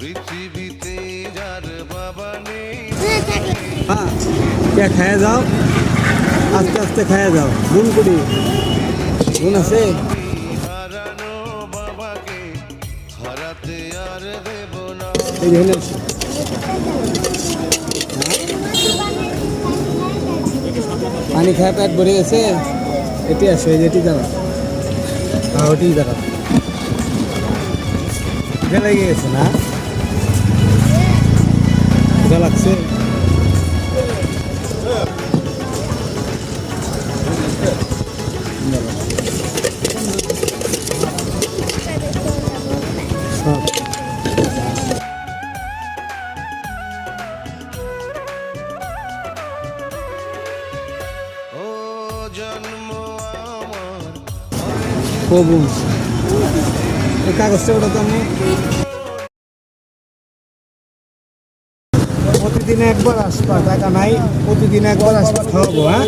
পৃথিবীতে যার বাবা নেই। হ্যাঁ কে খায়া যাও, আস্তে আস্তে খায়া যাও। গুণ করি গুণ আছে। হারানো বাবাকে হারাতে আর দেব না। এই যে এনেছি। পানি খায় পেট ভরে গেছে। এটি আছে, এই যেটি দাঁড়া। হ্যাঁ ওটি দাঁড়া। এটা লেগে গেছে না, এটা লাগছে। সব ও জন্ম আমার কবুল। এই কাগজটা ওটা তো আমি প্রতিদিন একবার আসবা, টাকা নাই, প্রতিদিন একবার আসবা, খাওয়াবো। হ্যাঁ